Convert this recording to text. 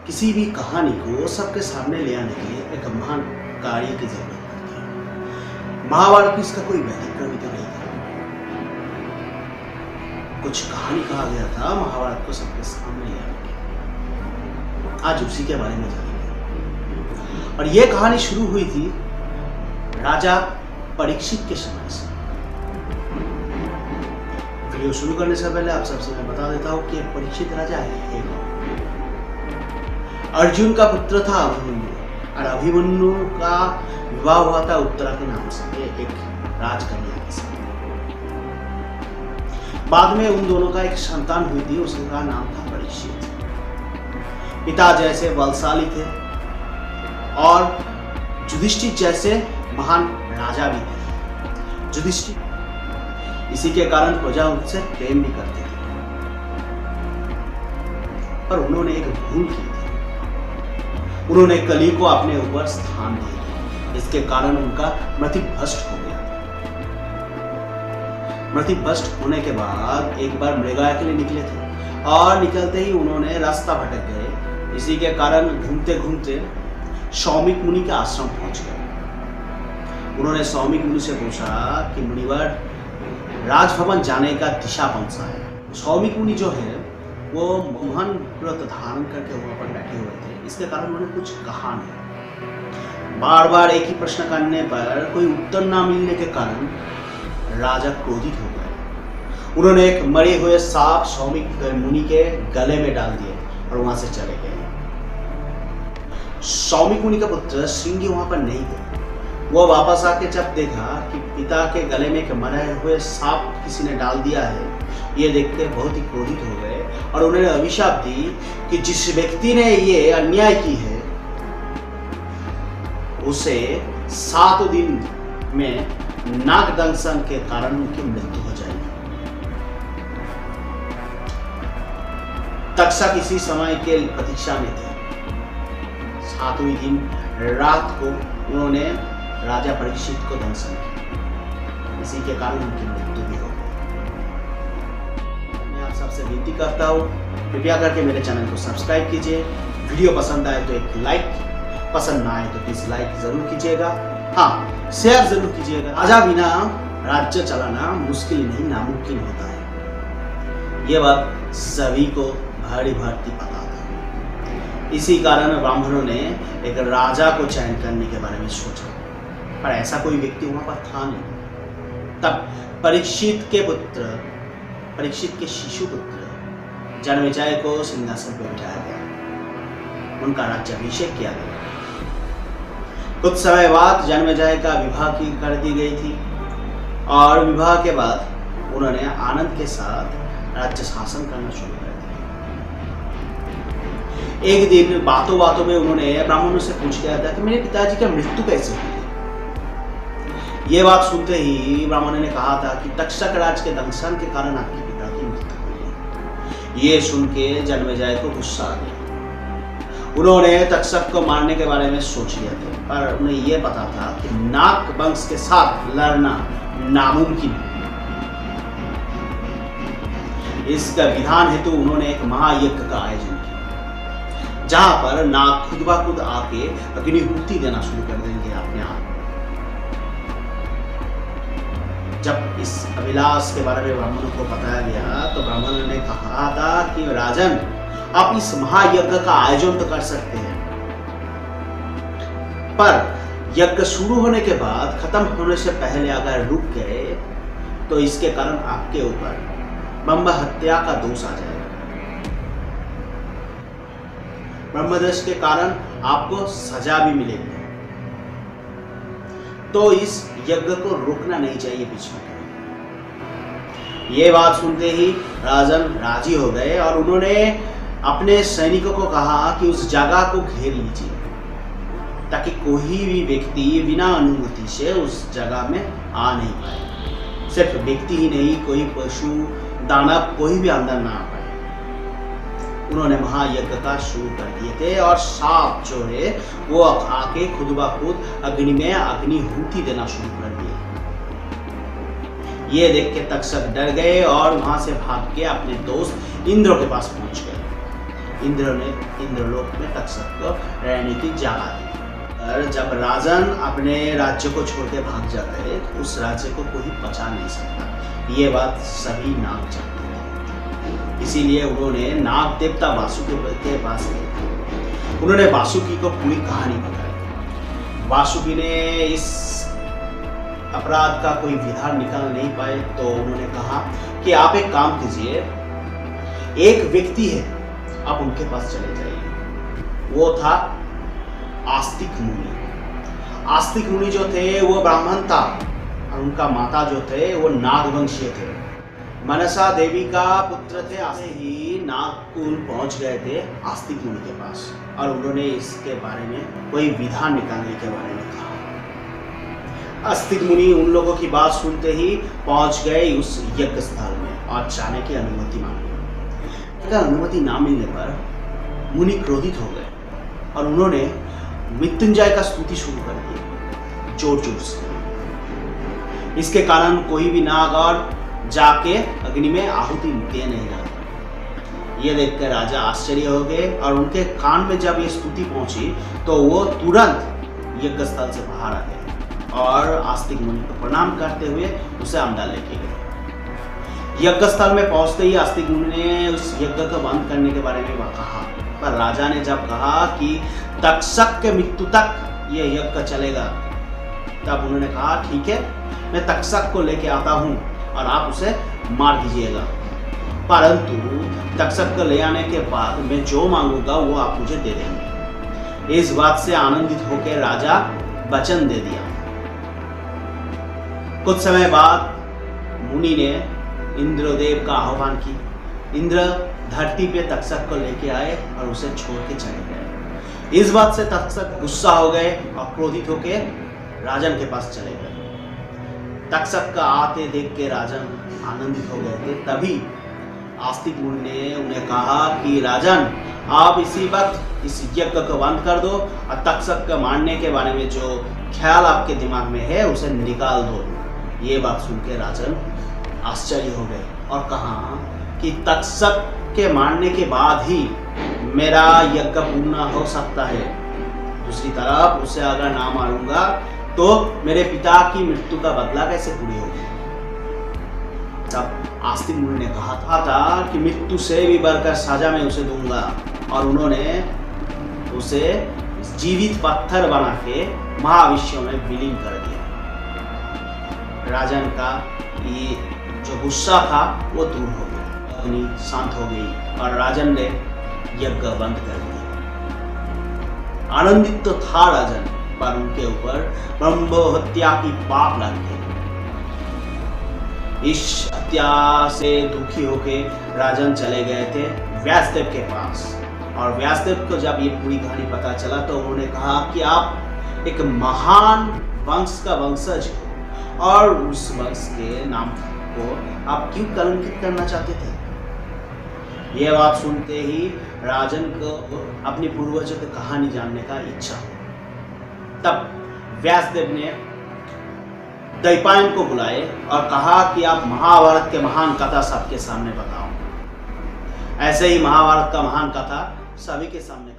किसी भी कहानी को सबके सामने ले आने के लिए एक महान कार्य की जरूरत पड़ती है। महाभारत इसका कोई व्यतिक्रम तो नहीं था। कुछ कहानी कहा गया था महाभारत को सबके सामने ले आने की। आज उसी के बारे में जानेंगे। और यह कहानी शुरू हुई थी राजा परीक्षित के समय से। वीडियो शुरू करने से पहले आप सबसे मैं बता देता हूं कि परीक्षित राजा है कौन। अर्जुन का पुत्र था अभिमन्यु और अभिमन्यु का विवाह हुआ था उत्तरा के नाम से एक राजकन्या के साथ। बाद में उन दोनों का एक संतान हुई थी, उसका नाम था परीक्षित। पिता जैसे बलशाली थे और युधिष्ठिर जैसे महान राजा भी थे। युधिष्ठिर इसी के कारण प्रजा उनसे प्रेम भी करते थे, पर उन्होंने एक भूल की थी। उन्होंने कली को अपने ऊपर स्थान दे दिया, इसके कारण उनका मति भ्रष्ट हो गया। मति भ्रष्ट होने के बाद एक बार मृगया के लिए निकले थे और निकलते ही उन्होंने रास्ता भटक गए। इसी के कारण घूमते घूमते सौमिक मुनि के आश्रम पहुंच गए। उन्होंने सौमिक मुनि से पूछा कि मुनिवर, राजभवन जाने का दिशा कौन सा है। सौमिक मुनि जो है वो मोहन व्रत धारण करके वहां पर बैठे हुए थे, इसके कारण उन्होंने कुछ कहा नहीं। बार बार एक ही प्रश्न करने पर कोई उत्तर ना मिलने के कारण राजा क्रोधित हो गए। उन्होंने एक मरे हुए सांप सौमिक मुनि के गले में डाल दिए और वहां से चले गए। सौमिक मुनि का पुत्र श्रृंगी वहां पर नहीं थे। वो वापस आके जब देखा कि पिता के गले में एक मरे हुए सांप किसी ने डाल दिया है, ये देखकर बहुत ही क्रोधित हो गए और उन्होंने अभिशाप दी कि जिस व्यक्ति ने ये अन्याय की है उसे 7 दिन में नाग दंशन के कारण उनकी मृत्यु हो जाएगी। तक्षक इसी समय के प्रतीक्षा में थे। 7वें दिन रात को उन्होंने राजा परीक्षित को दंशन किया, इसी के कारण उनकी मृत्यु भी हो गई। मैं आप सबसे विनती करता हूँ, कृपया करके मेरे चैनल को सब्सक्राइब कीजिए। वीडियो पसंद आए तो एक लाइक, पसंद ना आए तो डिसलाइक जरूर कीजिएगा। हाँ, शेयर जरूर कीजिएगा। राजा बिना राज्य चलाना मुश्किल नहीं नामुमकिन होता है, ये बात सभी को भारी भांति पता था। इसी कारण ब्राह्मणों ने एक राजा को चयन करने के बारे में सोचा, पर ऐसा कोई व्यक्ति वहां पर था नहीं। तब परीक्षित के शिशु पुत्र जन्मेजय को सिंहासन पर बिठाया गया, उनका राज्याभिषेक किया गया। कुछ समय बाद जन्मेजय का विवाह कर दी गई थी और विवाह के बाद उन्होंने आनंद के साथ राज्य शासन करना शुरू कर दिया। एक दिन बातों बातों में उन्होंने ब्राह्मणों से पूछ लिया था कि मेरे पिताजी की मृत्यु कैसे हुई। ये बात सुनते ही ब्राह्मणों ने कहा था कि तक्षक राज के दंशन के कारण आपके पिता की मृत्यु हुई। ये सुन के जन्मेजय को गुस्सा आ गया। उन्होंने तक्षक को मारने के बारे में सोच लिया था, पर उन्हें यह पता था कि नाग वंश के साथ लड़ना नामुमकिन है। इसका विधान हेतु उन्होंने एक महायज्ञ का आयोजन किया, जहां पर नाग खुद ब खुद आके अग्निहुति देना शुरू कर देंगे अपने आप। जब इस अभिलाष के बारे में ब्राह्मणों को बताया गया तो ब्राह्मणों ने कहा था कि राजन, आप इस महायज्ञ का आयोजन तो कर सकते हैं, पर यज्ञ शुरू होने के बाद खत्म होने से पहले अगर रुक गए तो इसके कारण आपके ऊपर ब्रह्म हत्या का दोष आ जाएगा। ब्रह्मदोष के कारण आपको सजा भी मिलेगी। तो इस यज्ञ को रोकना नहीं चाहिए बीच में। ये बात सुनते ही राजन राजी हो गए और उन्होंने अपने सैनिकों को कहा कि उस जगह को घेर लीजिए, ताकि कोई भी व्यक्ति बिना अनुमति से उस जगह में आ नहीं पाए। सिर्फ व्यक्ति ही नहीं, कोई पशु, दानव, कोई भी अंदर ना आ पाए। उन्होंने महायज्ञ का शुरू कर दिए थे और सांप जो है वो आके खुद ब खुद अग्नि में अग्निहुति देना शुरू कर दिए। ये देख के तक्षक डर गए और वहां से भाग के अपने दोस्त इंद्र के पास पहुंच गए। इंद्र ने इंद्रलोक में तक्षक को रहने की जगह दी। और जब राजन अपने राज्य को छोड़ के भाग जाते हैं तो उस राज्य को कोई बचा नहीं सकता। ये बात सभी नाग जानते थे, इसीलिए उन्होंने नाग देवता वासुकी के पास गए। उन्होंने वासुकी को पूरी कहानी बताई। वासुकी ने इस अपराध का कोई विधान निकाल नहीं पाए तो उन्होंने कहा कि आप एक काम कीजिए, एक व्यक्ति है, आप उनके पास चले जाइए। वो था आस्तिक मुनि। आस्तिक मुनि जो थे वो ब्राह्मण था और उनका माता जो थे वो नागवंशीय थे, मनसा देवी का पुत्र थे। ऐसे ही नागकुल पहुंच गए थे आस्तिक मुनि के पास और उन्होंने इसके बारे में कोई विधान निकालने के बारे में कहा। आस्तिक मुनि उन लोगों की बात सुनते ही पहुंच गए उस यज्ञ स्थल में और जाने की अनुमति मांगी। अनुमति ना मिलने पर मुनि क्रोधित हो गए और उन्होंने मृत्युंजय का स्तुति शुरू कर दिया जोर जोर से। इसके कारण कोई भी नाग और जाके अग्नि में आहुति दे नहीं रहा था। ये देखकर राजा आश्चर्य हो गए और उनके कान में जब ये स्तुति पहुंची तो वो तुरंत यज्ञ स्थल से बाहर आ गए और आस्तिक मुनि को प्रणाम करते हुए उसे अंदर लेके गए। यज्ञ स्थल में पहुंचते ही आस्तिक मुनि ने उस यज्ञ को बंद करने के बारे में कहा, पर राजा ने जब कहा कि तक्षक के मृत्यु तक ये यज्ञ चलेगा, तब उन्होंने कहा ठीक है, मैं तक्षक को लेके आता हूं और आप उसे मार दीजिएगा, परंतु तक्षक को ले आने के बाद मैं जो मांगूंगा वो आप मुझे दे देंगे। इस बात से आनंदित होकर राजा वचन दे दिया। कुछ समय बाद मुनि ने इंद्रदेव का आह्वान की। इंद्र धरती पे तक्षक को लेके आए और उसे छोड़ के चले गए। इस बात से तक्षक गुस्सा हो गए और क्रोधित होकर राजन के पास चले गए। तक्षक का आते देख के राजन आनंदित हो गए थे। तभी आस्तिक मुनि ने उन्हें कहा कि राजन, आप इसी वक्त इस यज्ञ को बंद कर दो और तक्षक को मारने के बारे में जो ख्याल आपके दिमाग में है उसे निकाल दो। ये बात सुन के राजन आश्चर्य हो गए और कहा कि तक्षक के मारने के बाद ही मेरा यज्ञ पूर्ण हो सकता है, दूसरी तरफ उसे अगर ना मारूंगा तो मेरे पिता की मृत्यु का बदला कैसे पूरी होगी। तब आस्तिक मुनि ने कहा था कि मृत्यु से भी बढ़कर सजा मैं उसे दूंगा, और उन्होंने उसे जीवित पत्थर बना के महाविश्व में विलीन कर दिया। राजन का ये जो गुस्सा था वो दूर हो गया, अग्नि शांत हो गई और राजन ने यज्ञ बंद कर दिया। आनंदित तो था राजन, पर उनके ऊपर ब्रह्म हत्या की पाप लग गई। इस हत्या से दुखी होके राजन चले गए थे व्यासदेव के पास, और व्यासदेव को जब ये पूरी कहानी पता चला तो उन्होंने कहा कि आप एक महान वंश का वंशज हो और उस वंश के नाम को आप क्यों कलंकित करना चाहते थे। यह बात सुनते ही राजन को अपने पूर्वजों की कहानी जानने का इच्छा हुआ। तब व्यासदेव ने दैपायन को बुलाए और कहा कि आप महाभारत के महान कथा सबके सामने बताओ। ऐसे ही महाभारत का महान कथा सभी के सामने